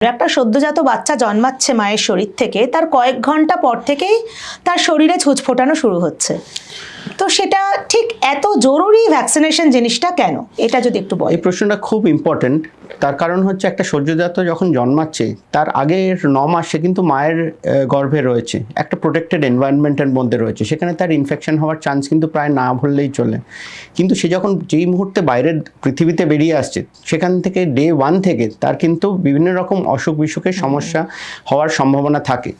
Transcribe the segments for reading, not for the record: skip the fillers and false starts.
একটা সদ্যজাত বাচ্চা জন্মাচ্ছে মায়ের শরীর থেকে, তার কয়েক ঘন্টা পর থেকেই তার শরীরে ছুঁচ ফোটানো শুরু হচ্ছে। তো সেটা ঠিক এত জরুরি ভ্যাকসিনেশন জিনিসটা কেন, এটা যদি একটু বল। এই প্রশ্নটা খুব ইম্পর্টেন্ট। তার কারণ হচ্ছে একটা সদ্যজাত যখন জন্মাচ্ছে তার আগের 9 মাস সে কিন্তু মায়ের গর্ভে রয়েছে, একটা প্রোটেক্টেড এনভায়রনমেন্টের মধ্যে রয়েছে, সেখানে তার ইনফেকশন হওয়ার চান্স কিন্তু প্রায় না বললেই চলে। কিন্তু সে যখন যেই মুহূর্তে বাইরের পৃথিবীতে বেরিয়ে আসছে সেখান থেকে ডে 1 থেকে তার কিন্তু বিভিন্ন রকম অসুখ বিসুখের সমস্যা হওয়ার সম্ভাবনা থাকে।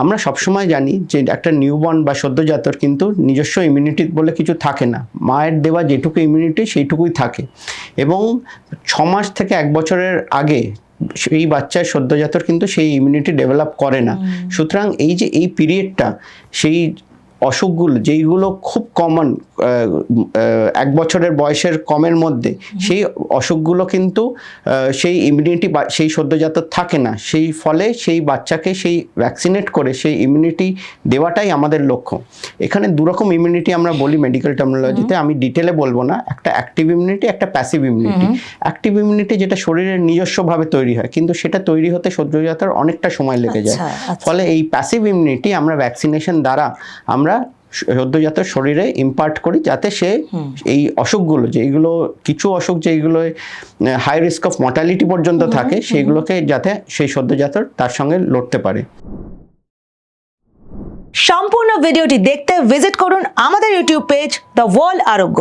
আমরা সবসময় জানি যে একটা নিউবর্ন বা সদ্যজাতর কিন্তু নিজস্ব ইমিউনিটি বলে কিছু থাকে না, মায়ের দেওয়া যেটুকু ইমিউনিটি সেইটুকুই থাকে। এবং 6 মাস থেকে 1 বছরের আগে সেই বাচ্চার সদ্যজাতর কিন্তু সেই ইমিউনিটি ডেভেলপ করে না। সুতরাং এই যে এই পিরিয়ডটা, সেই অসুখগুলো যেইগুলো খুব কমন 1 বছরের বয়সের কমের মধ্যে, সেই অসুখগুলো কিন্তু সেই ইমিউনিটি সেই সদ্যজাত থাকে না। সেই ফলে সেই বাচ্চাকে সেই ভ্যাকসিনেট করে সেই ইমিউনিটি দেওয়াটাই আমাদের লক্ষ্য। এখানে দুরকম ইমিউনিটি আমরা বলি মেডিকেল টার্মিনোলজিতে, আমি ডিটেলে বলবো না। একটা অ্যাক্টিভ ইমিউনিটি, একটা প্যাসিভ ইমিউনিটি। অ্যাক্টিভ ইমিউনিটি যেটা শরীরের নিজস্বভাবে তৈরি হয়, কিন্তু সেটা তৈরি হতে সদ্যজাতর অনেকটা সময় লেগে যায়। ফলে এই প্যাসিভ ইমিউনিটি আমরা ভ্যাকসিনেশন দ্বারা আমরা সদ্যজাতর শরীরে ইম্পার্ট করি, যাতে সে এই অসুখগুলো, যেগুলো কিছু অসুখ যেগুলো হাই রিস্ক অফ মর্টালিটি পর্যন্ত থাকে, সেইগুলোকে যাতে সেই সদ্যজাতর তার সঙ্গে লড়তে পারে। সম্পূর্ণ ভিডিওটি দেখতে ভিজিট করুন আমাদের ইউটিউব পেজ দ্য ওয়ার্ল্ড আরোগ্য।